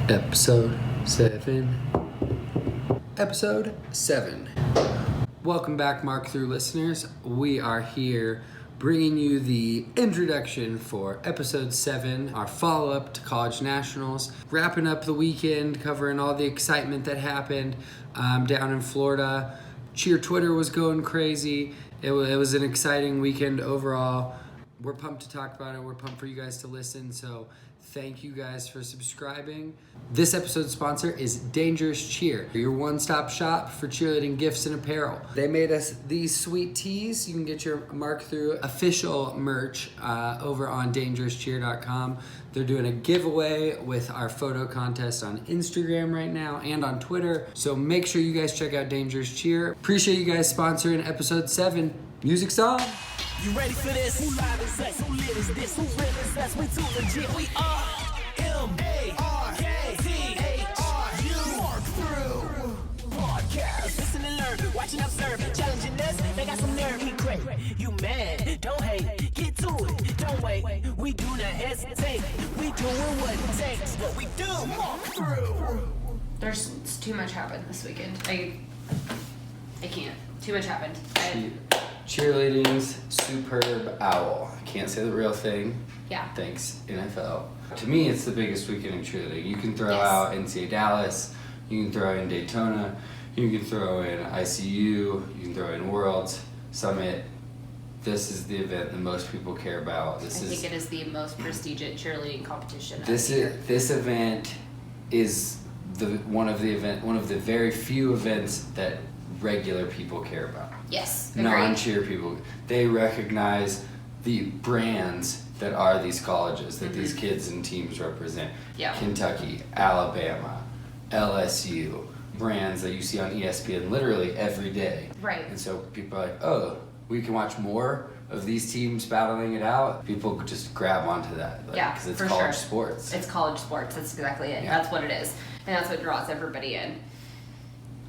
Episode 7. Episode 7. Welcome back, Mark Thru listeners. We are here bringing you the introduction for Episode 7, our follow-up to College Nationals. Wrapping up the weekend, covering all the excitement that happened down in Florida. Cheer Twitter was going crazy. It was an exciting weekend overall. We're pumped to talk about it. We're pumped for you guys to listen. So thank you guys for subscribing. This episode's sponsor is Dangerous Cheer, your one-stop shop for cheerleading gifts and apparel. They made us these sweet tees. You can get your Mark Thru official merch over on dangerouscheer.com. They're doing a giveaway with our photo contest on Instagram right now and on Twitter. So make sure you guys check out Dangerous Cheer. Appreciate you guys sponsoring episode 7. Music's on. You ready for this? Who live is us? Who lit is this? Who real is us? We too legit. We are M-A-R-K-T-H-R-U. Mark Thru Podcast. Listen and learn. Watch and observe. Challenging us. They got some nerve. We great. You mad? Don't hate. Get to it. Don't wait. We do not hesitate. We doing what it takes. What we do. Mark Thru. There's too much happened this weekend. I can't. Too much happened. Cheerleading's superb owl. I can't say the real thing. Yeah. Thanks, NFL. To me, it's the biggest weekend in cheerleading. You can throw Yes. out NCAA Dallas, you can throw in Daytona, you can throw in ICU, you can throw in Worlds, Summit. This is the event that most people care about. I think it is the most prestigious cheerleading competition. This event is one of the very few events that regular people care about. Yes, agreed. Non-cheer people, they recognize the brands that are these colleges that these kids and teams represent. Yeah. Kentucky, Alabama, LSU, brands that you see on ESPN literally every day. Right. And so people are like, oh, we can watch more of these teams battling it out. People just grab onto that. Yeah, because it's for college sure. sports. It's college sports. That's exactly it. Yeah. That's what it is. And that's what draws everybody in.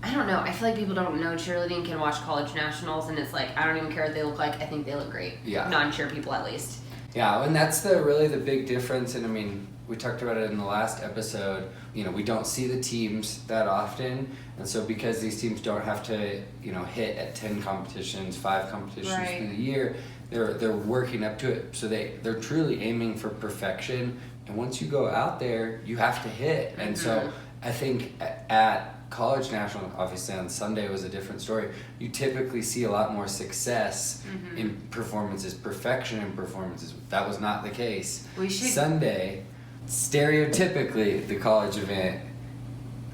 I don't know. I feel like people don't know cheerleading can watch college nationals, and it's like, I don't even care what they look like. I think they look great. Yeah. Non-cheer people, at least. Yeah, and that's really the big difference. And I mean, we talked about it in the last episode. You know, we don't see the teams that often, and so because these teams don't have to, hit at 10 competitions, 5 competitions Right. through the year, they're working up to it. So they're truly aiming for perfection. And once you go out there, you have to hit. And so I think at College National, obviously on Sunday was a different story. You typically see a lot more success in performances, perfection in performances. That was not the case. Sunday, stereotypically, the college event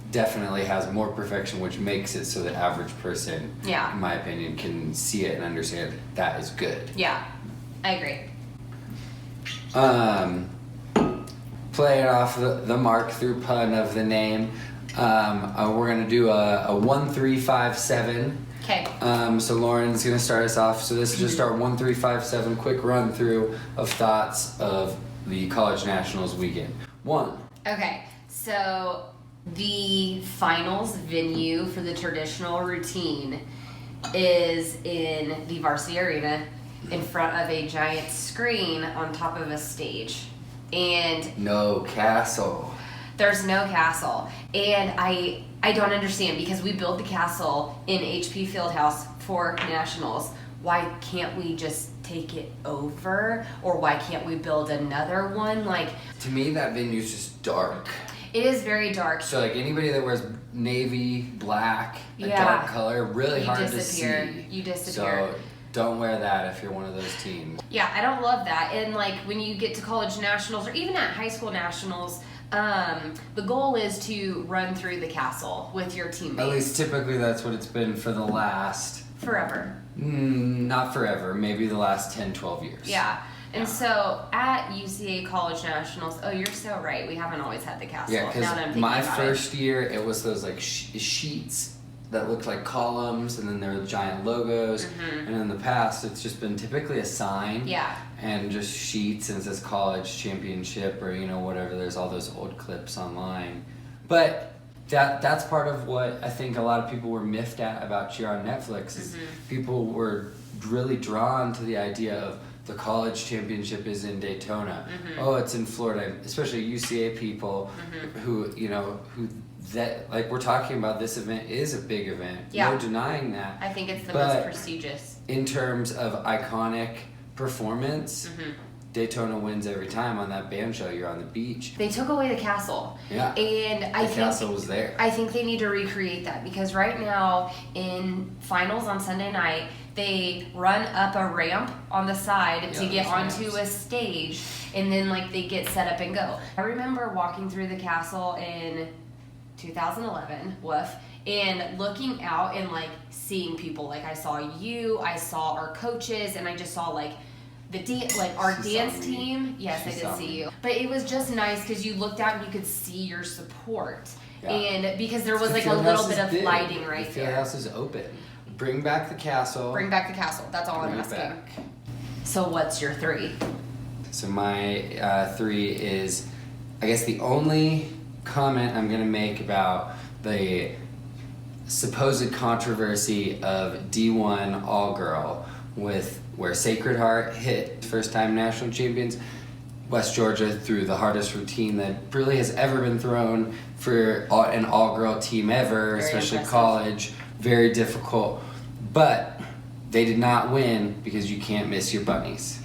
definitely has more perfection, which makes it so the average person, in my opinion, can see it and understand that is good. Yeah, I agree. Playing off the Mark Thru pun of the name, we're gonna do a 1-3-5-7. Okay. So Lauren's gonna start us off. So this is just our 1-3-5-7 quick run through of thoughts of the College Nationals weekend. 1. Okay, so the finals venue for the traditional routine is in the varsity arena in front of a giant screen on top of a stage. And no castle. There's no castle. And I don't understand, because we built the castle in HP Fieldhouse for Nationals. Why can't we just take it over? Or why can't we build another one? To me, that venue's just dark. It is very dark. So anybody that wears navy, black, a dark color, really hard to see. You disappear. So don't wear that if you're one of those teams. Yeah, I don't love that. And when you get to college nationals, or even at high school nationals, the goal is to run through the castle with your teammates. At least typically that's what it's been for the last... Forever. Not forever, maybe the last 10, 12 years. Yeah. And so at UCA College Nationals, you're so right. We haven't always had the castle. Yeah, because my first year, it was those sheets that looked like columns, and then there were giant logos. And in the past, it's just been typically a sign. Yeah. And just sheets, and it says college championship or whatever. There's all those old clips online. But that's part of what I think a lot of people were miffed at about cheer on Netflix is people were really drawn to the idea of the college championship is in Daytona. Oh, it's in Florida. Especially UCA people who that, like, we're talking about, this event is a big event. Yeah. No denying that. I think it's the But most prestigious. in terms of iconic performance, Daytona wins every time. On that band show, you're on the beach. They took away the castle. Yeah. And I The think castle was there. I think they need to recreate that, because right now in finals on Sunday night, they run up a ramp on the side to get onto a stage, and then like they get set up and go. I remember walking through the castle in 2011, and looking out and like seeing people. Like I saw you, I saw our coaches, and I just saw like our dance team. Yes, I did see you. But it was just nice because you looked out and you could see your support. Yeah. And because there was like a little bit of lighting right there. The fieldhouse is open. Bring back the castle. Bring back the castle. That's all I'm asking. So what's your 3? So my 3 is, I guess the only comment I'm going to make about the supposed controversy of D1 all-girl with where Sacred Heart hit first-time national champions, West Georgia threw the hardest routine that really has ever been thrown for an all-girl team ever, Very especially impressive. college. Very difficult. But they did not win because you can't miss your bunnies.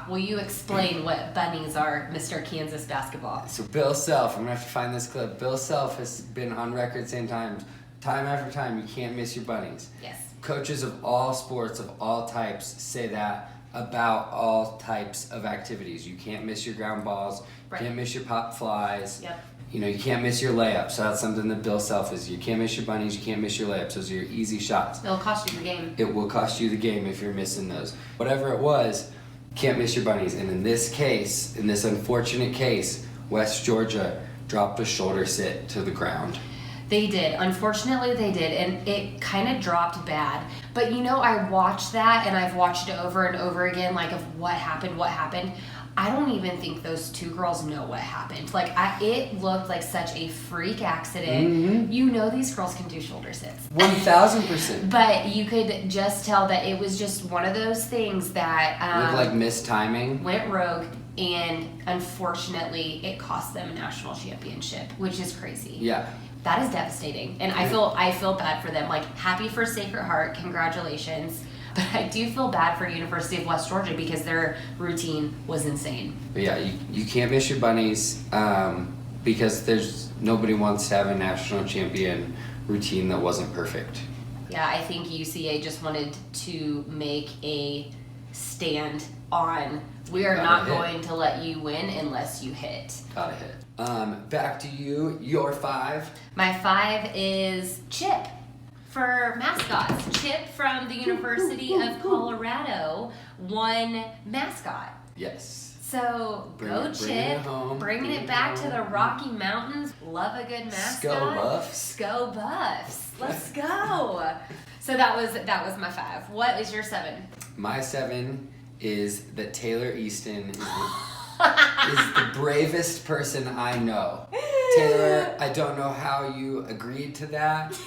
Will you explain what bunnies are, Mr. Kansas basketball? So Bill Self, I'm going to have to find this clip. Bill Self has been on record saying time after time, you can't miss your bunnies. Yes. Coaches of all sports, of all types, say that about all types of activities. You can't miss your ground balls, Right. you can't miss your pop flies. Yep. You know, you can't miss your layups. So that's something that Bill Self is. You can't miss your bunnies, you can't miss your layups. Those are your easy shots. It'll cost you the game. It will cost you the game if you're missing those. Whatever it was, can't miss your bunnies. And in this case, in this unfortunate case, West Georgia dropped a shoulder sit to the ground. They did. Unfortunately, they did. And it kind of dropped bad. But you know, I watched that and I've watched it over and over again, like of what happened. I don't even think those 2 girls know what happened. Like, it looked like such a freak accident. You know these girls can do shoulder sits. 1,000%. But you could just tell that it was just one of those things that Looked like mistiming. went rogue, and unfortunately, it cost them a national championship, which is crazy. Yeah. That is devastating, and I feel bad for them. Like, happy for Sacred Heart, congratulations. But I do feel bad for University of West Georgia because their routine was insane. But yeah, you can't miss your bunnies because nobody wants to have a national champion routine that wasn't perfect. Yeah, I think UCA just wanted to make a stand on, we are not going to let you win unless you hit. Gotta hit. Back to you, your 5. My 5 is Chip for mascots. Chip from the University of Colorado won mascot. Yes. So go Chip, bringing it back to the Rocky Mountains. Love a good mascot. Sco Buffs. Sco Buffs. Let's go. So that was my 5. What is your 7? My 7 is that Taylor Easton is the bravest person I know. Taylor, I don't know how you agreed to that,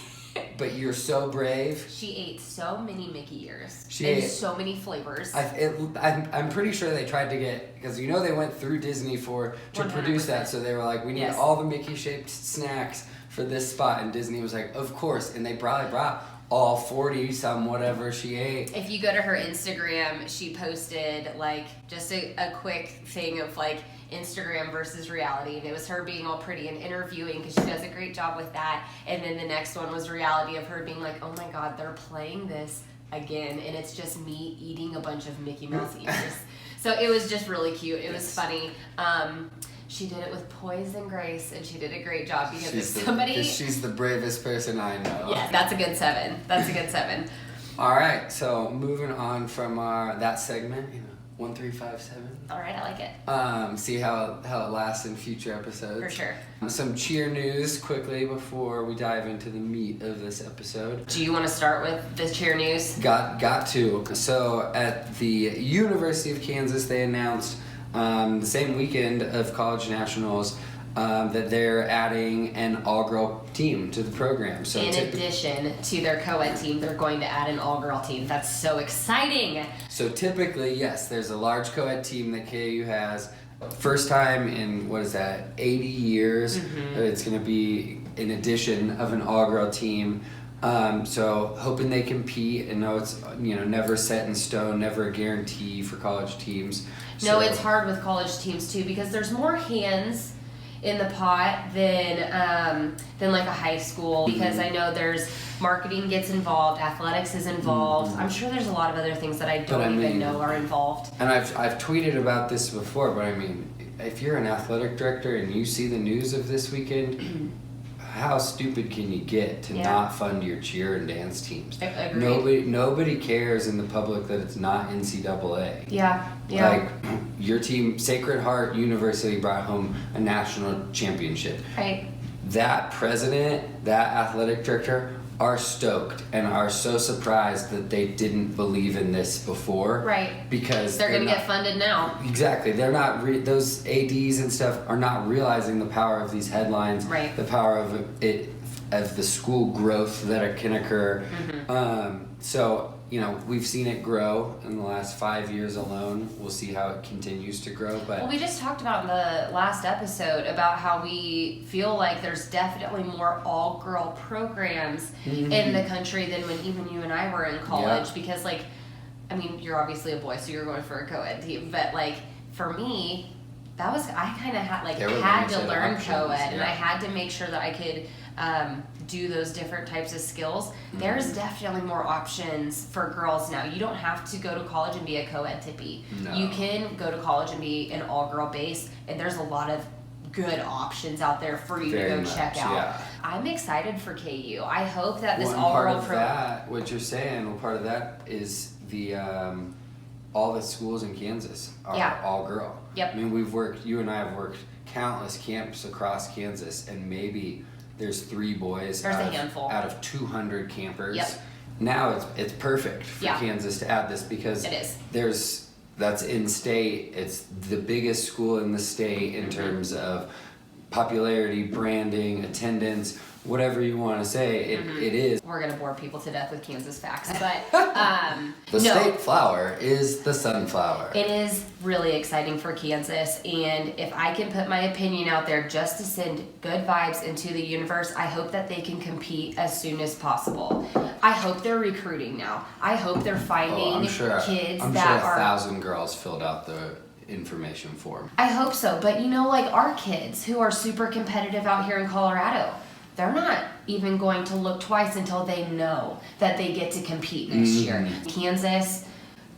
but you're so brave. She ate so many Mickey ears. She and ate so many flavors. I'm pretty sure they tried to get, because you know they went through Disney to 100%. produce that, so they were like, we need all the Mickey shaped snacks for this spot, and Disney was like, of course, and they probably brought all 40 some whatever she ate. If you go to her Instagram, she posted like just a quick thing of like Instagram versus reality, and it was her being all pretty and interviewing because she does a great job with that. And then the next one was reality of her being like, oh my god, they're playing this again, and it's just me eating a bunch of Mickey Mouse ears. So it was just really cute. It was funny. She did it with poise and grace, and she did a great job because she's the bravest person I know. Yeah, that's a good 7. That's a good 7. All right, so moving on from that segment, 1, 3, 5, 7. All right, I like it. See how it lasts in future episodes. For sure. Some cheer news quickly before we dive into the meat of this episode. Do you want to start with the cheer news? Got to. So at the University of Kansas, they announced the same weekend of college nationals, that they're adding an all-girl team to the program. So in addition to their co-ed team, they're going to add an all-girl team. That's so exciting. So typically, yes, there's a large co-ed team that KU has. First time in, 80 years, it's going to be an addition of an all-girl team. So hoping they compete, and know it's never set in stone, never a guarantee for college teams. No, it's hard with college teams too because there's more hands in the pot than like a high school, because I know there's marketing gets involved, athletics is involved. I'm sure there's a lot of other things that I don't even know are involved. And I've tweeted about this before, but I mean, if you're an athletic director and you see the news of this weekend, how stupid can you get to not fund your cheer and dance teams? Agreed. Nobody cares in the public that it's not NCAA. Yeah. Like, your team, Sacred Heart University, brought home a national championship. Right. That president, that athletic director are stoked and are so surprised that they didn't believe in this before. Right. Because they're going to get funded now. Exactly. They're not, those ADs and stuff are not realizing the power of these headlines. Right. The power of the school growth that can occur. So, we've seen it grow in the last 5 years alone. We'll see how it continues to grow. But well, we just talked about in the last episode about how we feel like there's definitely more all-girl programs in the country than when even you and I were in college. Yeah. Because, you're obviously a boy, so you're going for a co-ed team. But, for me, I kind of had to learn co-ed, and I had to make sure that I could do those different types of skills. There's definitely more options for girls now. You don't have to go to college and be a co-ed tippy. No. You can go to college and be an all-girl base, and there's a lot of good options out there for you to go check out. Yeah. I'm excied for KU. I hope that this One all-girl part of that, what you're saying, part of that is the all the schools in Kansas are all girl. Yep. I mean, you and I have worked countless camps across Kansas, and maybe there's 3 boys There's a handful out of 200 campers. Yep. Now it's perfect for Kansas to add this, because it is. That's in state. It's the biggest school in the state in terms of popularity, branding, attendance, whatever you want to say. It is. We're gonna bore people to death with Kansas facts, but the state flower is the sunflower. It is really exciting for Kansas, and if I can put my opinion out there just to send good vibes into the universe, I hope that they can compete as soon as possible. I hope they're recruiting now. I hope they're finding kids I'm that sure are 1,000 girls filled out the information form. I hope so, but our kids who are super competitive out here in Colorado, they're not even going to look twice until they know that they get to compete next year. Kansas,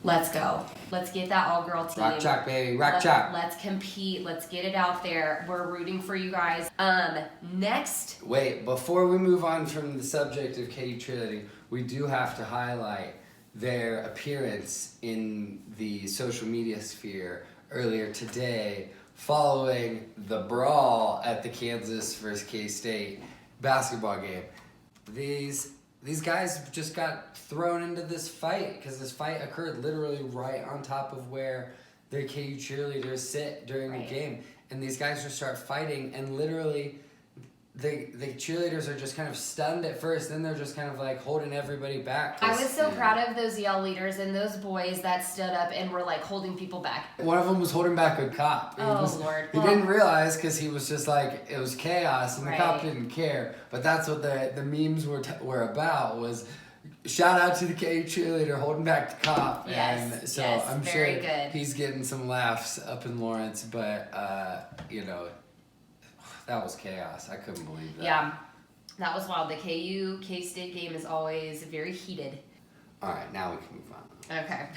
let's go. Let's get that all-girl team. Rock chalk, baby. Rock chalk. Let's compete. Let's get it out there. We're rooting for you guys. Next. Wait, before we move on from the subject of KU cheerleading, we do have to highlight their appearance in the social media sphere earlier today, following the brawl at the Kansas versus K-State basketball game. These guys just got thrown into this fight because this fight occurred literally right on top of where their KU cheerleaders sit during the game, and these guys just start fighting, and literally the cheerleaders are just kind of stunned at first, then they're just kind of holding everybody back. I was so proud of those yell leaders and those boys that stood up and were holding people back. One of them was holding back a cop. Lord. He didn't realize, because he was just it was chaos, and the cop didn't care. But that's what the memes were about, was shout out to the KU cheerleader holding back the cop. Yes, and so yes, I'm very sure good. He's getting some laughs up in Lawrence, but that was chaos. I couldn't believe that. Yeah, that was wild. The KU K-State game is always very heated. All right, now we can move on. Okay.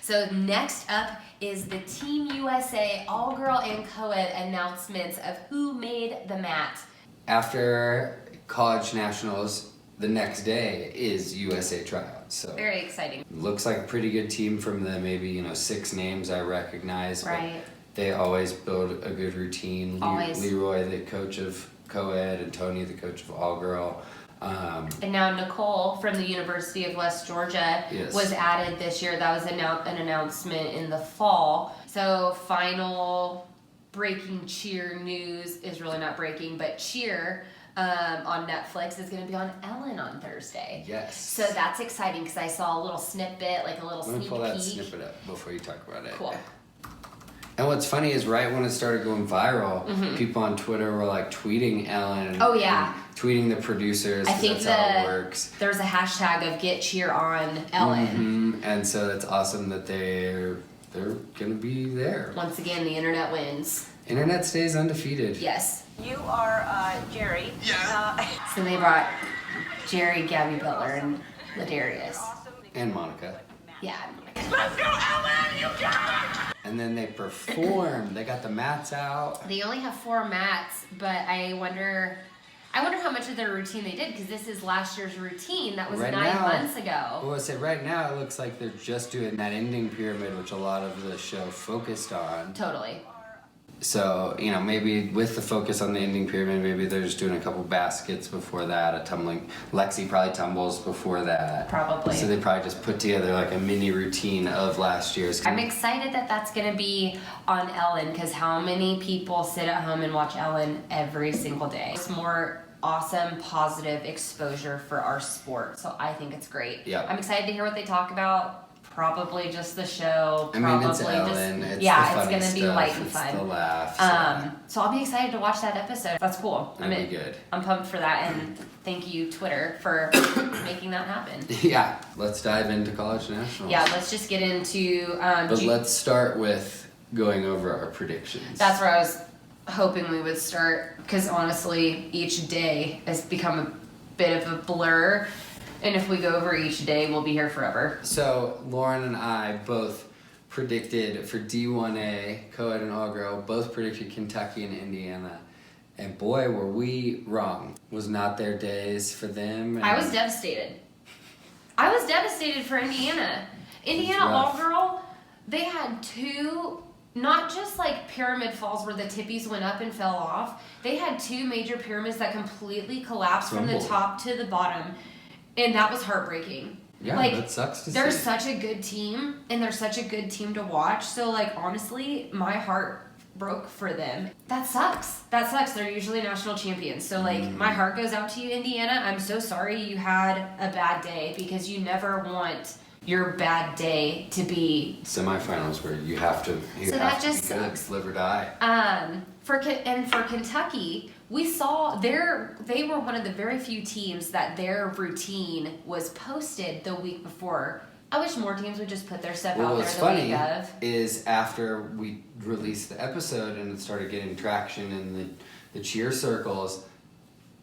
So next up is the Team USA all-girl and co-ed announcements of who made the mat. After college nationals, the next day is USA tryouts. So very exciting. Looks like a pretty good team from the maybe 6 names I recognize. Right. They always build a good routine. Always. Leroy, the coach of co-ed, and Tony, the coach of all-girl. And now Nicole from the University of West Georgia was added this year. That was an announcement in the fall. So final breaking cheer news is really not breaking, but cheer on Netflix is going to be on Ellen on Thursday. Yes. So that's exciting because I saw a little snippet, like a little sneak peek. Let me pull that snippet up before you talk about it. Cool. And what's funny is right when it started going viral, people on Twitter were like tweeting Ellen. Oh, yeah. And tweeting the producers. I think that's how it works. There's a hashtag of get cheer on Ellen. And so it's awesome that they're gonna be there. Once again, the internet wins. Internet stays undefeated. Yes. You are Jerry. Yeah. So they brought Jerry, Gabby Butler, and Ladarius. And Monica. Yeah. Let's go, Ellen! You got it! And then they performed. They got the mats out. They only have 4 mats, but I wonder how much of their routine they did, because this is last year's routine. That was Right 9 now- months ago. Well, I said right now it looks like they're just doing that ending pyramid, which a lot of the show focused on. Totally. So, maybe with the focus on the ending pyramid, maybe they're just doing a couple baskets before that, a tumbling. Lexi probably tumbles before that. Probably. So they probably just put together like a mini routine of last year's. I'm excited that that's going to be on Ellen, because how many people sit at home and watch Ellen every single day? It's more awesome, positive exposure for our sport. So I think it's great. Yeah. I'm excited to hear what they talk about. Probably just the show. I mean, Probably it's Ellen. just It's yeah, the it's funny gonna be stuff. light and It's fun. the laughs. So I'll be excited to watch that episode. That's cool. That'd be good. I'm pumped for that, and thank you, Twitter, for making that happen. Yeah, let's dive into college nationals. Yeah, let's just get into. But let's start with going over our predictions. That's where I was hoping we would start, because honestly, each day has become a bit of a blur. And if we go over each day, we'll be here forever. So Lauren and I both predicted for D1A, co-ed and all-girl, both predicted Kentucky and Indiana. And boy, were we wrong. Was not their days for them. I was devastated. I was devastated for Indiana. Indiana rough. all-girl, they had 2, not just like pyramid falls where the tippies went up and fell off. They had 2 major pyramids that completely collapsed from the Crumbled. top to the bottom. And that was heartbreaking. Yeah, like, that sucks to they're see. such a good team, and they're such a good team to watch. So, like, honestly, my heart broke for them. That sucks. That sucks. They're usually national champions. So, like, my heart goes out to you, Indiana. I'm so sorry you had a bad day, because you never want your bad day to be Semifinals where you have to So that just be good, sucks. live or die. For Kentucky, we saw they were one of the very few teams that their routine was posted the week before. I wish more teams would just put their stuff Well, out what's there the funny week of. is after we released the episode and it started getting traction in the cheer circles,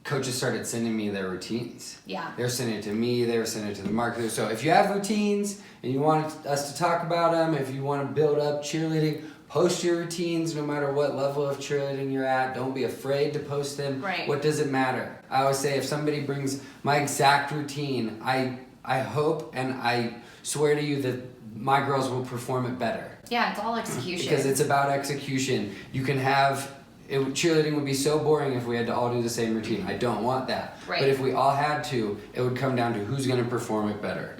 coaches started sending me their routines. Yeah. They were sending it to me, they were sending it to the marketers. So if you have routines and you want us to talk about them, if you want to build up cheerleading, post your routines no matter what level of cheerleading you're at. Don't be afraid to post them. Right. What does it matter? I always say if somebody brings my exact routine, I hope and I swear to you that my girls will perform it better. Yeah, it's all execution. Because it's about execution. You can have cheerleading would be so boring if we had to all do the same routine. I don't want that. Right. But if we all had to, it would come down to who's going to perform it better.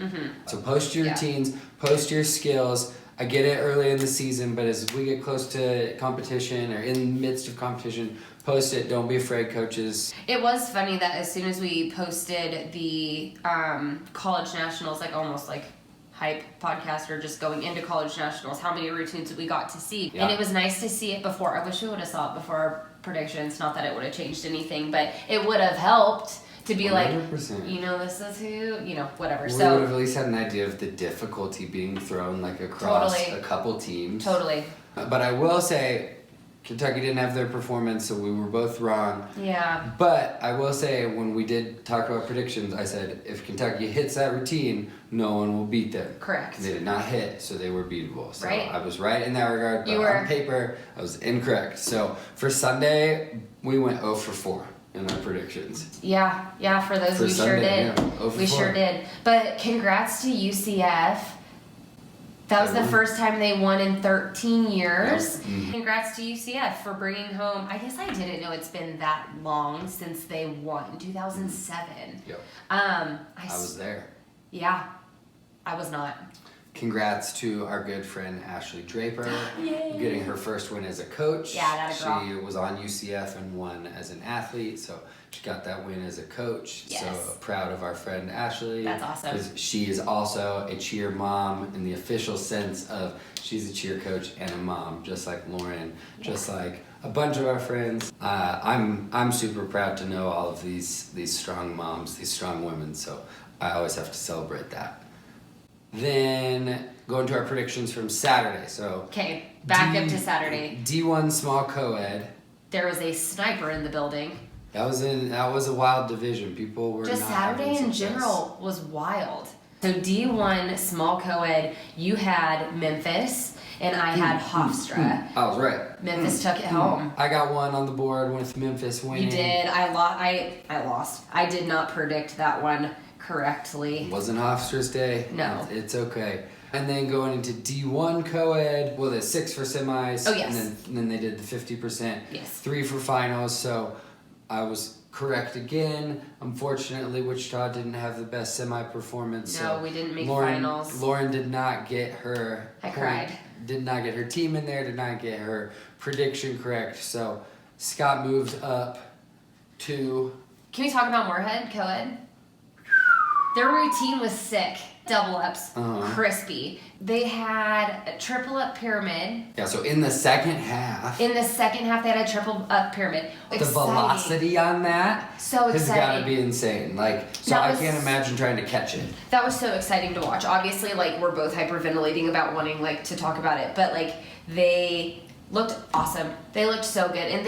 So post your routines, post your skills. I get it early in the season, but as we get close to competition or in the midst of competition, post it. Don't be afraid, coaches. It was funny that as soon as we posted the college nationals, like almost like hype podcast or just going into college nationals, how many routines we got to see. Yeah. And it was nice to see it before. I wish we would have saw it before our predictions. Not that it would have changed anything, but it would have helped to be 100%. like, this is who, whatever. We So would have at least had an idea of the difficulty being thrown like across Totally. a couple teams. Totally. But I will say, Kentucky didn't have their performance, so we were both wrong. Yeah. But I will say, when we did talk about predictions, I said if Kentucky hits that routine, no one will beat them. Correct. They did not hit, so they were beatable. So Right. I was right in that regard, but You were. on paper, I was incorrect. So for Sunday, we went 0 for 4 in our predictions. Yeah, for those For we Sunday, sure did. yeah. 0 for We 4. sure did. But congrats to UCF. That was They the won. first time they won in 13 years. Yep. Mhm. Congrats to UCF for bringing home. I guess I didn't know it's been that long since they won, 2007. Yep. I I was there. Yeah, I was not. congrats to our good friend Ashley Draper getting her first win as a coach. Yeah, that a girl. She was on UCF and won as an athlete, so she got that win as a coach. Yes. So proud of our friend Ashley. That's awesome. Because she is also a cheer mom in the official sense of she's a cheer coach and a mom, just like Lauren, just like a bunch of our friends. I'm super proud to know all of these strong moms, these strong women. So I always have to celebrate that. Then going to our predictions from Saturday. So Okay, back up to Saturday. D1 small co-ed. There was a sniper in the building. That was a wild division. People were Just not Saturday having in success. general was wild. So D1 small co-ed, you had Memphis and I had Hofstra. I was right. Memphis took it home. I got one on the board with Memphis winning. You did. I lost. I did not predict that one correctly. It wasn't Hofstra's day. No. It's okay. And then going into D1 co-ed, well, there's 6 for semis. Oh, yes. And then they did the 50%. Yes. 3 for finals. So I was correct again. Unfortunately, Wichita didn't have the best semi performance. No, so we didn't make Lauren, finals. Lauren did not get her. I cried. Did not get her team in there. Did not get her prediction correct. So Scott moved up to. Can we talk about Moorhead co-ed? Their routine was sick. Double ups, crispy. They had a triple up pyramid. Yeah. So in the second half. In the second half, they had a triple up pyramid. The Exciting. velocity on that So has got to exciting. be insane. Like, so That I was- can't imagine trying to catch it. That was so exciting to watch. Obviously, like, we're both hyperventilating about wanting, like, to talk about it. But, like, they looked awesome. They looked so good. And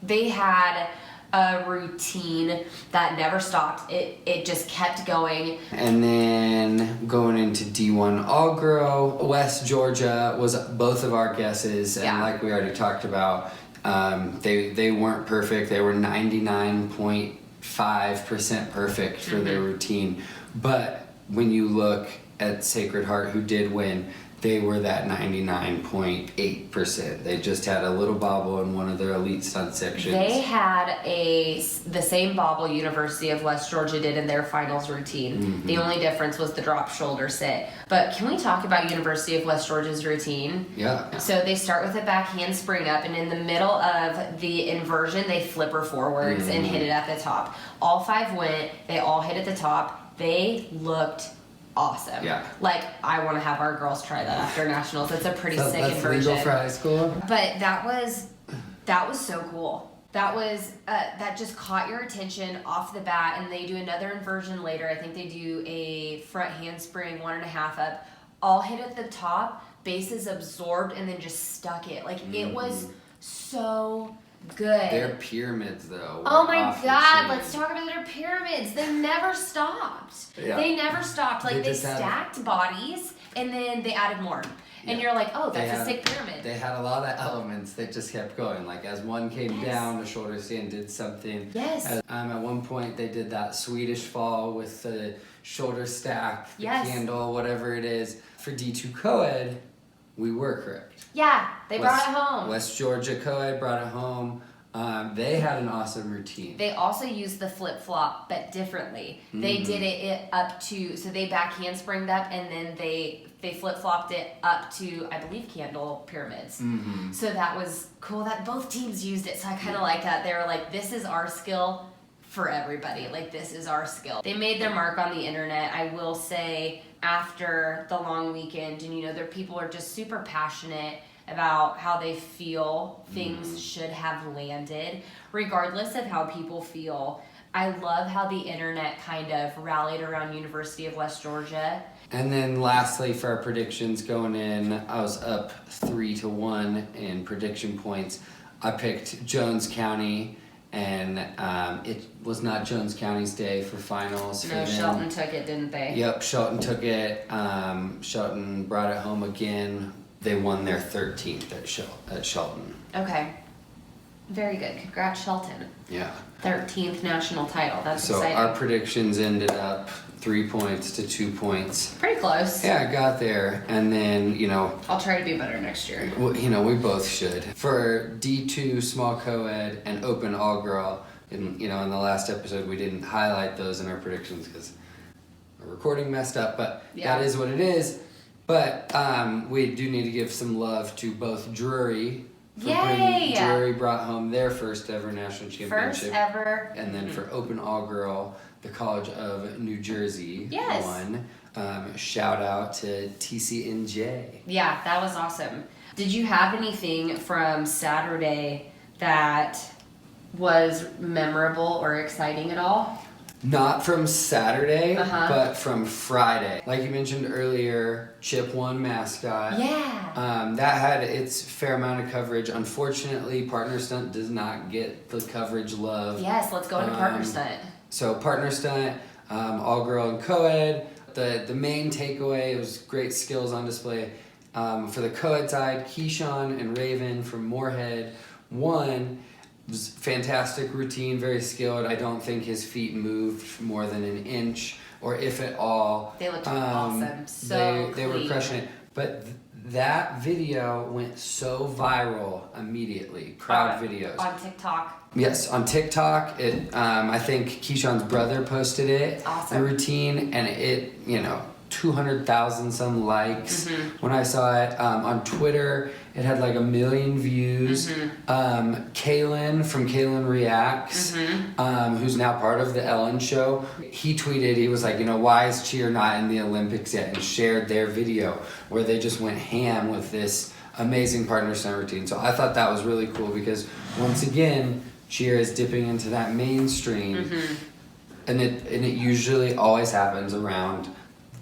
they had a routine that never stopped. It just kept going. And then going into D1 all girl, West Georgia was both of our guesses, and Yeah. like we already talked about, they weren't perfect. They were 99.5% perfect for their routine. But when you look at Sacred Heart, who did win, they were that 99.8%. They just had a little bobble in one of their elite stunt sections. They had the same bobble University of West Georgia did in their finals routine. Mm-hmm. The only difference was the drop shoulder sit. But can we talk about University of West Georgia's routine? Yeah. So they start with a back handspring up, and in the middle of the inversion, they flipper forwards and hit it at the top. All 5 went. They all hit at the top. They looked awesome. Yeah. Like, I want to have our girls try that after nationals. It's a pretty sick That's inversion. legal for high school. But that was so cool. That was that just caught your attention off the bat, and they do another inversion later. I think they do a front handspring 1.5 up, all hit at the top, bases absorbed, and then just stuck it. Like, it was so good. Their pyramids, though. were Oh my off the God, chain. let's talk about their pyramids. They never stopped. Yeah. They never stopped. Like, They they just had- stacked bodies, and then they added more. And Yeah. you're like, oh, They that's a had- sick pyramid. They had a lot of elements that just kept going. Like as one came Yes. down, the shoulder stand did something. Yes. At one point, they did that Swedish fall with the shoulder stack, the Yes. candle, whatever it is. For D2 co-ed, we were correct. Yeah, they brought it home. West Georgia co-ed brought it home. They had an awesome routine. They also used the flip flop, but differently. They did it up to, so they back handspringed up, and then they flip flopped it up to, I believe, candle pyramids. So that was cool that both teams used it. So I kind of like that. They were like, this is our skill for everybody. Like, this is our skill. They made their mark on the internet. I will say, after the long weekend, and their people are just super passionate about how they feel things should have landed, regardless of how people feel. I love how the internet kind of rallied around University of West Georgia. And then lastly, for our predictions going in, I was up 3-1 in prediction points. I picked Jones County, and it was not Jones County's day for finals. No, for them. Shelton took it, didn't they? Yep, Shelton took it. Shelton brought it home again. They won their 13th at Shelton. Okay. Very good. Congrats, Shelton. Yeah. 13th national title. That's So exciting. our predictions ended up 3 points to 2 points. Pretty close. Yeah, I got there. And then, I'll try to be better next year. we both should. For D2 small co-ed and open all girl, in the last episode we didn't highlight those in our predictions because our recording messed up, but Yeah. that is what it is. But we do need to give some love to both Drury. Yay! Drury brought home their first ever national championship. First ever. And then for Open All Girl, the College of New Jersey won. Shout out to TCNJ. Yeah, that was awesome. Did you have anything from Saturday that was memorable or exciting at all? Not from Saturday, Uh-huh. but from Friday. Like you mentioned earlier, Chip won mascot. Yeah. That had its fair amount of coverage. Unfortunately, Partner Stunt does not get the coverage love. Yes, let's go into Partner Stunt. So Partner Stunt, all girl and co-ed. The main takeaway, it was great skills on display. For the co-ed side, Keyshawn and Raven from Moorhead won. It was fantastic routine, very skilled. I don't think his feet moved more than an inch, or if at all. They looked awesome. So they were crushing it. But that video went so viral immediately. Crowd videos. On TikTok. Yes, on TikTok. I think Keyshawn's brother posted it. Awesome. The routine, and it 200,000 some likes when I saw it. On Twitter, it had like 1 million views. Kaylin from Kaylin Reacts, who's now part of the Ellen Show, he tweeted, he was like, why is cheer not in the Olympics yet? And shared their video where they just went ham with this amazing Partner Stunt routine. So I thought that was really cool because once again, cheer is dipping into that mainstream. And it usually always happens around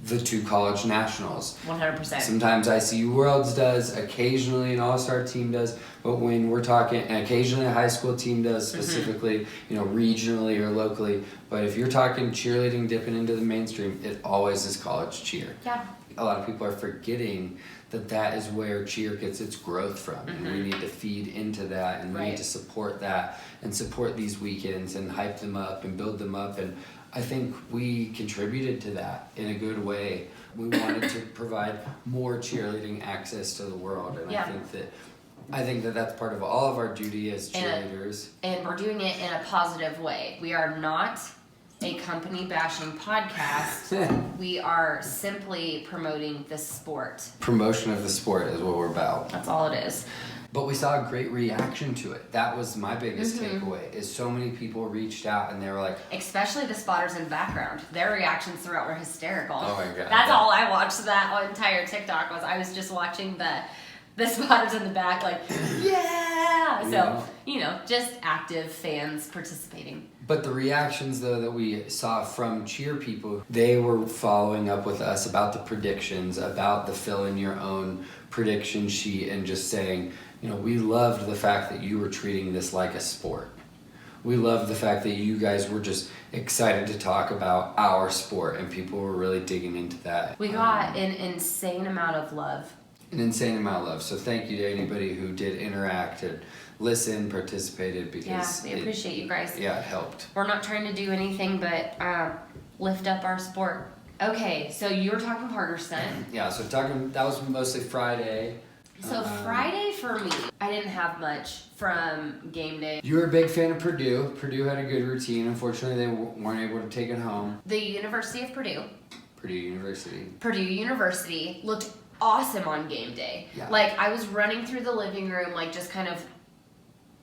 the 2 college nationals. 100%. Sometimes ICU Worlds does, occasionally an all-star team does, but when we're talking, and occasionally a high school team does specifically, regionally or locally, but if you're talking cheerleading dipping into the mainstream, it always is college cheer. Yeah. A lot of people are forgetting that is where cheer gets its growth from, and we need to feed into that, and we need to support that, and support these weekends, and hype them up, and build them up, and I think we contributed to that in a good way. We wanted to provide more cheerleading access to the world, and I think that that's part of all of our duty as cheerleaders. And we're doing it in a positive way. We are not a company bashing podcast. We are simply promoting the sport. Promotion of the sport is what we're about. That's all it is. But we saw a great reaction to it. That was my biggest takeaway, is so many people reached out and they were like... Especially the spotters in the background. Their reactions throughout were hysterical. Oh my God. That's all I watched that entire TikTok was. I was just watching the spotters in the back like, yeah! So, just active fans participating. But the reactions, though, that we saw from cheer people, they were following up with us about the predictions, about the fill in your own prediction sheet, and just saying, we loved the fact that you were treating this like a sport. We loved the fact that you guys were just excited to talk about our sport, and people were really digging into that. We got an insane amount of love. An insane amount of love. So thank you to anybody who did interact and listen, participated, because we appreciate you guys. Yeah, it helped. We're not trying to do anything but lift up our sport. Okay, so you were talking Partner Stunt. Yeah, so that was mostly Friday. So Friday for me, I didn't have much from game day. You were a big fan of Purdue. Purdue had a good routine. Unfortunately, they weren't able to take it home. The University of Purdue. Purdue University. Purdue University looked awesome on game day. Yeah. Like, I was running through the living room, like, just kind of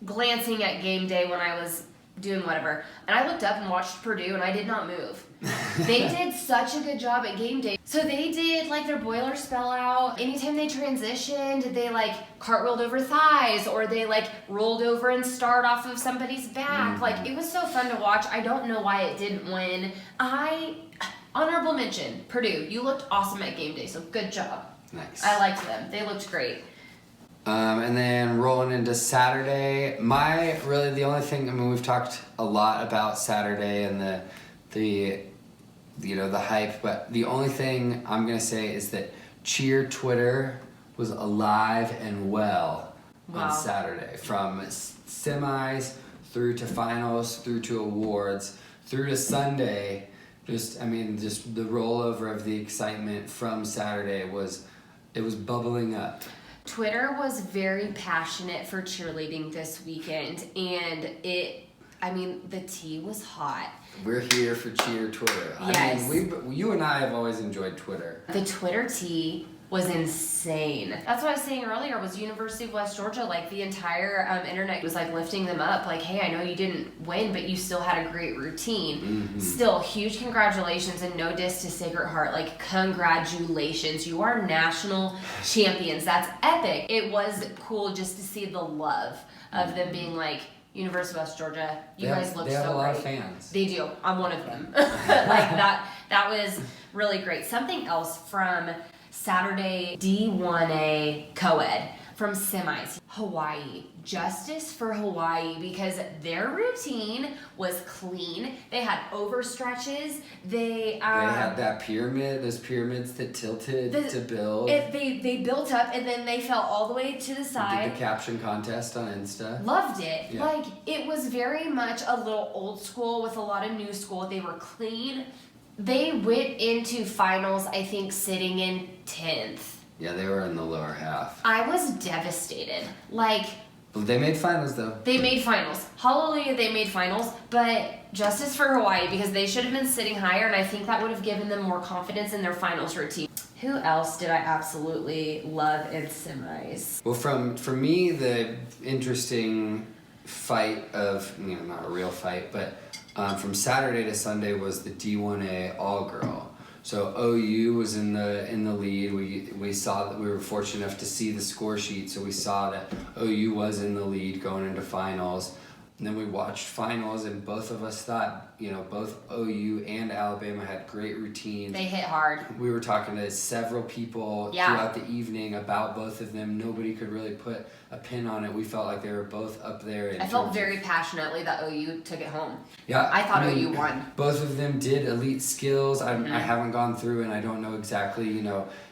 glancing at game day when I was doing whatever. And I looked up and watched Purdue, and I did not move. They did such a good job at game day. So they did, like, their boiler spell out. Anytime they transitioned, they, like, cartwheeled over thighs, or they, like, rolled over and starred off of somebody's back. Like, it was so fun to watch. I don't know why it didn't win. Honorable mention, Purdue. You looked awesome at game day, so good job. Nice. I liked them. They looked great. And then rolling into Saturday, the only thing, we've talked a lot about Saturday and the hype, but the only thing I'm going to say is that cheer Twitter was alive and well on Saturday, from semis through to finals, through to awards, through to Sunday. Just the rollover of the excitement from Saturday was bubbling up. Twitter was very passionate for cheerleading this weekend, and the tea was hot. We're here for cheer Twitter. Yes. You and I have always enjoyed Twitter. The Twitter tea was insane. That's what I was saying earlier, was University of West Georgia, like the entire internet was like lifting them up, like, hey, I know you didn't win, but you still had a great routine. Still, huge congratulations, and no diss to Sacred Heart, like congratulations, you are national champions. That's epic. It was cool just to see the love of them being like, University of West Georgia, you guys look so great. They have a lot of fans. They do. I'm one of them. Like that was really great. Something else from Saturday D1A co-ed from semis, Hawaii. Justice for Hawaii, because their routine was clean. They had overstretches. They had that pyramid, those pyramids that tilted to build. They built up and then they fell all the way to the side. We did the caption contest on Insta. Loved it. Yeah. Like, it was very much a little old school with a lot of new school. They were clean. They went into finals, I think, sitting in 10th. Yeah, they were in the lower half. I was devastated. Like, but they made finals, though. They made finals. Hallelujah, they made finals. But justice for Hawaii, because they should have been sitting higher, and I think that would have given them more confidence in their finals routine. Who else did I absolutely love in semis? Well, for me, the interesting fight of, not a real fight, but from Saturday to Sunday was the D1A all-girl. So OU was in the lead. We saw that we were fortunate enough to see the score sheet, so we saw that OU was in the lead going into finals. And then we watched finals, and both of us thought, both OU and Alabama had great routines. They hit hard. We were talking to several people throughout the evening about both of them. Nobody could really put a pin on it. We felt like they were both up there. I felt very passionately that OU took it home. Yeah. I thought OU won. Both of them did elite skills. I haven't gone through, and I don't know exactly,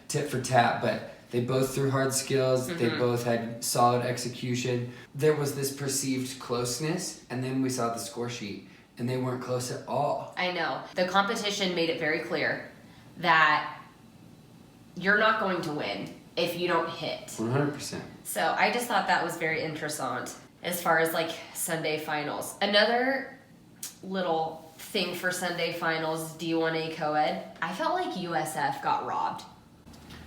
tit for tat, but they both threw hard skills. They both had solid execution. There was this perceived closeness, and then we saw the score sheet, and they weren't close at all. I know. The competition made it very clear that you're not going to win if you don't hit. 100%. So I just thought that was very interessant as far as like Sunday finals. Another little thing for Sunday finals, D1A co-ed, I felt like USF got robbed.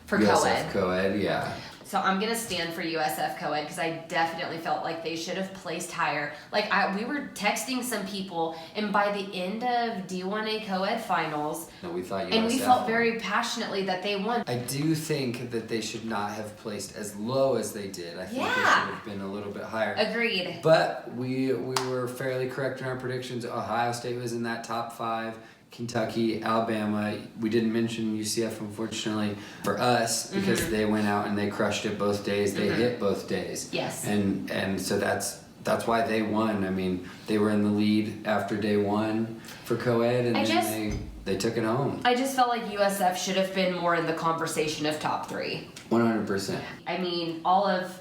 For USF co-ed, yeah. So I'm going to stand for USF co-ed because I definitely felt like they should have placed higher. Like, we were texting some people, and by the end of D1A co-ed finals, we thought USF and we felt very passionately that they won. I do think that they should not have placed as low as they did. I think they should have been a little bit higher. Agreed. But we were fairly correct in our predictions. Ohio State was in that top 5. Kentucky, Alabama. We didn't mention UCF, unfortunately, for us, because they went out and they crushed it both days. They hit both days. Yes. And so that's why they won. I mean, they were in the lead after day 1 for co-ed, and then they took it home. I just felt like USF should have been more in the conversation of top 3. 100%. I mean, all of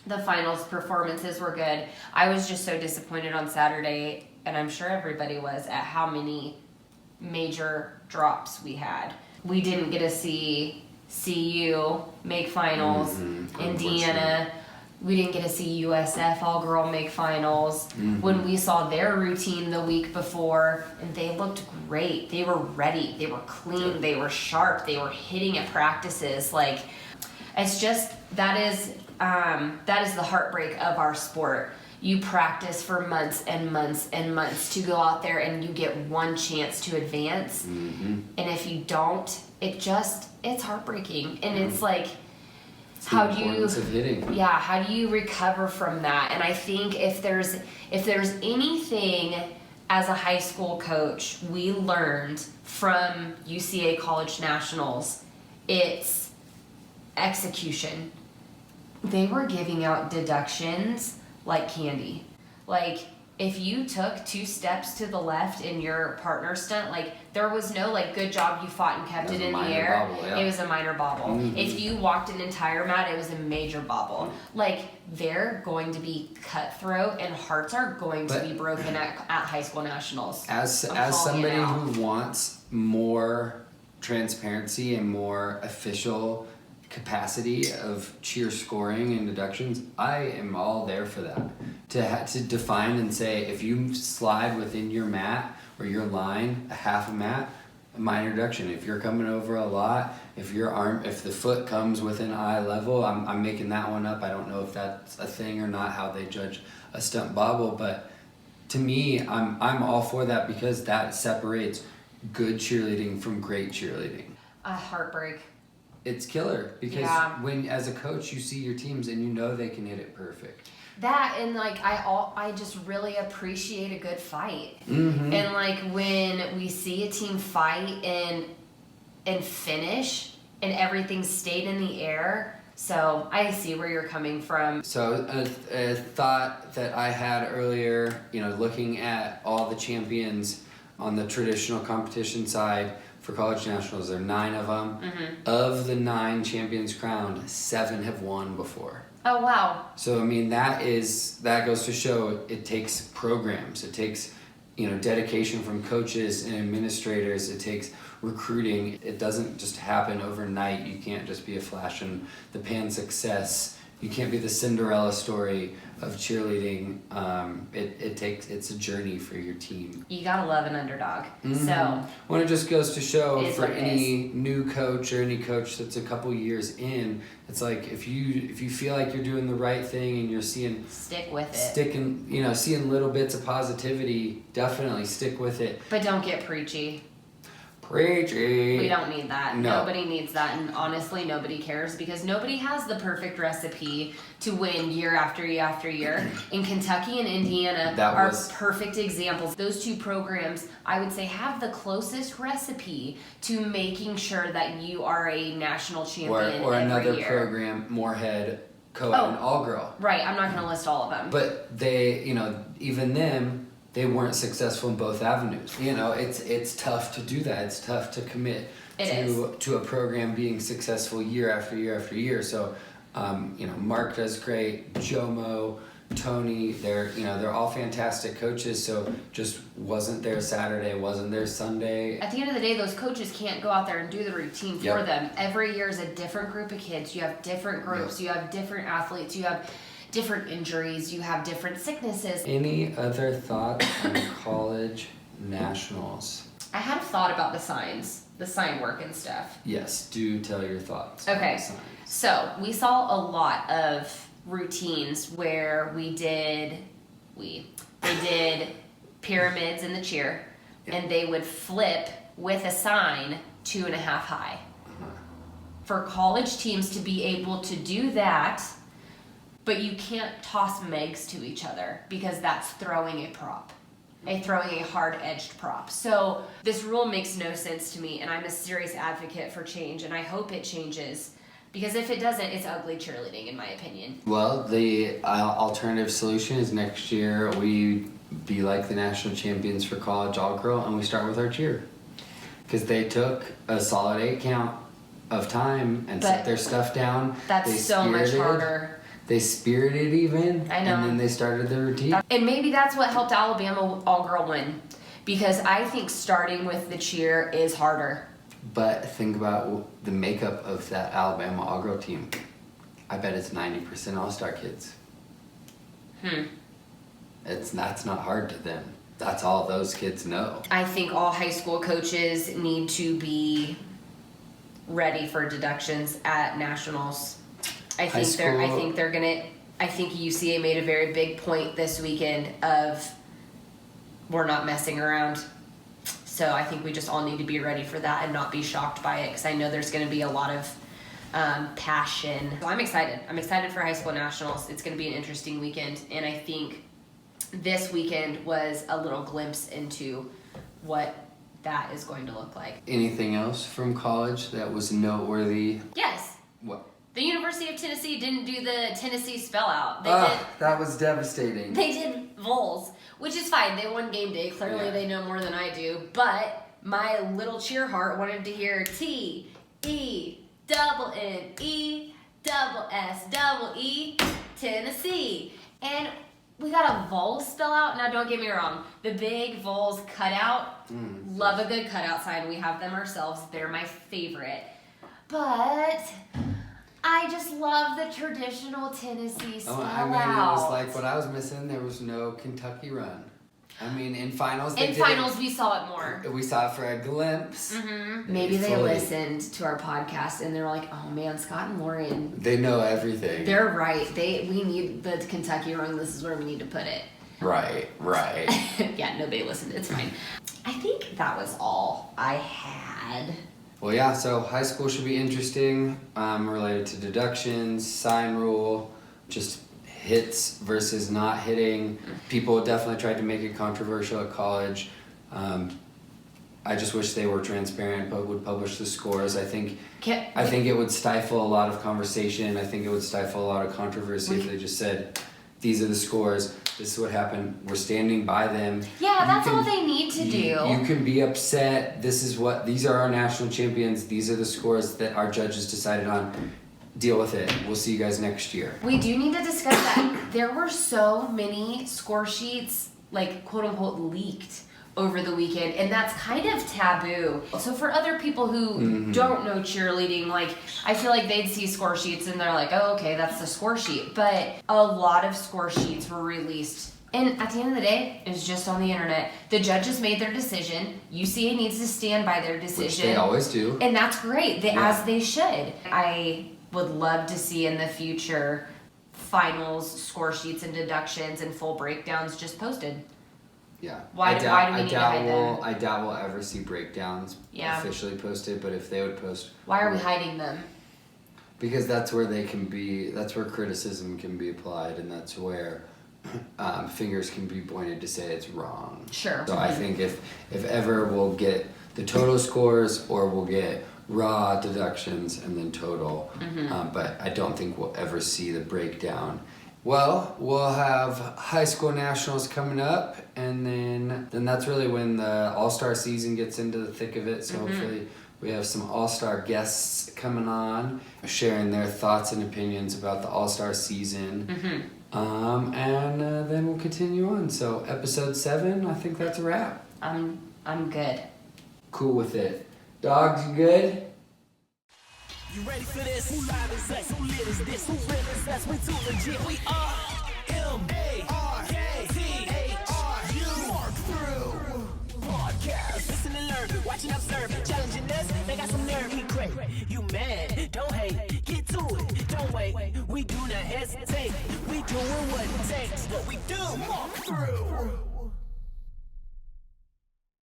the finals performances were good. I was just so disappointed on Saturday, and I'm sure everybody was, at how many major drops we had. We didn't get to see CU make finals. Indiana, we didn't get to see USF all-girl make finals. When we saw their routine the week before, and they looked great. They were ready. They were clean. They were sharp. They were hitting at practices. Like, it's just, that is the heartbreak of our sport. You practice for months and months and months to go out there, and you get one chance to advance. And if you don't, it's heartbreaking. And it's like, how do you recover from that? And I think if there's anything as a high school coach we learned from UCA College Nationals, it's execution. They were giving out deductions like candy. Like, if you took 2 steps to the left in your partner stunt, like, there was no, like, good job, you fought and kept it in the air. It was a minor bobble. If you walked an entire mat, it was a major bobble. Like, they're going to be cutthroat, and hearts are going to be broken at high school nationals. As somebody who wants more transparency and more official capacity of cheer scoring and deductions, I am all there for that. To define and say, if you slide within your mat or your line a half a mat, minor deduction. If you're coming over a lot, if the foot comes within eye level, I'm making that one up. I don't know if that's a thing or not, how they judge a stunt bobble, but to me, I'm all for that because that separates good cheerleading from great cheerleading. A heartbreak. It's killer because when as a coach you see your teams and you know they can hit it perfect. That and like I just really appreciate a good fight. Mm-hmm. And like when we see a team fight and finish and everything stayed in the air. So I see where you're coming from. So a thought that I had earlier, looking at all the champions on the traditional competition side for college nationals, there are 9 of them. Mm-hmm. Of the 9 champions crowned, 7 have won before. Oh wow. So I mean that goes to show it takes programs, it takes dedication from coaches and administrators, it takes recruiting. It doesn't just happen overnight. You can't just be a flash in the pan success. You can't be the Cinderella story of cheerleading. It's a journey for your team. You gotta love an underdog. Mm-hmm. So when it just goes to show for any is. new coach or any coach that's a couple years in, it's like if you feel like you're doing the right thing and you're seeing stick with it. Seeing little bits of positivity, definitely stick with it. But don't get preachy. Preachy. We don't need that. No. Nobody needs that, and honestly, nobody cares because nobody has the perfect recipe to win year after year after year. In Kentucky and Indiana are perfect examples. Those 2 programs, I would say, have the closest recipe to making sure that you are a national champion or every another year. Program, Moorhead, Co-ed, and All Girl. Right, I'm not going to list all of them. But they, even them, they weren't successful in both avenues. It's tough to do that. It's tough to commit to a program being successful year after year after year. So, Mark does great. Jomo, Tony, they're all fantastic coaches. So just wasn't there Saturday, wasn't there Sunday. At the end of the day, those coaches can't go out there and do the routine for them. Every year is a different group of kids. You have different groups. You have different athletes. You have different injuries, you have different sicknesses. Any other thoughts on college nationals? I had a thought about the sign work and stuff. Yes, do tell your thoughts. Okay, so we saw a lot of routines where they did pyramids in the cheer, and they would flip with a sign 2.5 high. For college teams to be able to do that, but you can't toss megs to each other because that's throwing a prop. Throwing a hard-edged prop. So this rule makes no sense to me, and I'm a serious advocate for change, and I hope it changes. Because if it doesn't, it's ugly cheerleading, in my opinion. Well, the alternative solution is next year we be like the national champions for college all-girl, and we start with our cheer. Because they took a solid 8 count of time and set their stuff down. That's so much harder. They spirited even, I know. And then they started their routine. And maybe that's what helped Alabama all-girl win. Because I think starting with the cheer is harder. But think about the makeup of that Alabama all-girl team. I bet it's 90% all-star kids. That's not hard to them. That's all those kids know. I think all high school coaches need to be ready for deductions at nationals. I think UCA made a very big point this weekend of we're not messing around. So I think we just all need to be ready for that and not be shocked by it because I know there's going to be a lot of passion. So I'm excited. I'm excited for high school nationals. It's going to be an interesting weekend, and I think this weekend was a little glimpse into what that is going to look like. Anything else from college that was noteworthy? Yes. What? The University of Tennessee didn't do the Tennessee spell out. That was devastating. They did vols, which is fine. They won game day. Clearly they know more than I do. But my little cheer heart wanted to hear T, E, double N, E, double S, double E, Tennessee. And we got a vol spell out. Now don't get me wrong. The big vols cutout. Love a good cutout sign. We have them ourselves. They're my favorite. But I just love the traditional Tennessee spell out. It was like what I was missing. There was no Kentucky run. I mean, in finals, we saw it more. We saw it for a glimpse. Mm-hmm. Maybe they listened to our podcast and they're like, "Oh man, Scott and Lauren, they know everything." They're right. We need the Kentucky rung. This is where we need to put it. Right. Yeah, nobody listened. It's fine. I think that was all I had. Well, yeah. So high school should be interesting. Related to deductions, sign rule, just hits versus not hitting. People definitely tried to make it controversial at college. I just wish they were transparent but would publish the scores. I think it would stifle a lot of conversation. I think it would stifle a lot of controversy if they just said, these are the scores, this is what happened, we're standing by them. Yeah, that's all they need to do. You can be upset, these are our national champions, these are the scores that our judges decided on. Deal with it. We'll see you guys next year. We do need to discuss that. There were so many score sheets, like quote unquote, leaked over the weekend, and that's kind of taboo. So for other people who don't know cheerleading, like I feel like they'd see score sheets and they're like, oh, okay, that's the score sheet. But a lot of score sheets were released. And at the end of the day, it was just on the internet. The judges made their decision. UCA needs to stand by their decision. Which they always do. And that's great, as they should. I would love to see in the future finals, score sheets, and deductions and full breakdowns just posted. Yeah. Why do we need to hide them? I doubt we'll ever see breakdowns officially posted, but if they would post... Why are we hiding them? Because that's where that's where criticism can be applied, and that's where fingers can be pointed to say it's wrong. Sure. So I think if ever we'll get the total scores or we'll get raw deductions and then total, but I don't think we'll ever see the breakdown. Well, we'll have high school nationals coming up, and then that's really when the all-star season gets into the thick of it, so hopefully we have some all-star guests coming on, sharing their thoughts and opinions about the all-star season, and then we'll continue on. So episode 7, I think that's a wrap. I'm good. Cool with it. Dogs, you good? You ready for this? Who live is us? Who lit is this? Who real is us? We too legit. We are M-A-R-K-T-H-R-U. Mark Thru Podcast. Listen and learn. Watch and observe. Challenging us. They got some nerve. He great. You mad? Don't hate. Get to it. Don't wait. We do not hesitate. We doing what it takes. What we do. Mark Thru.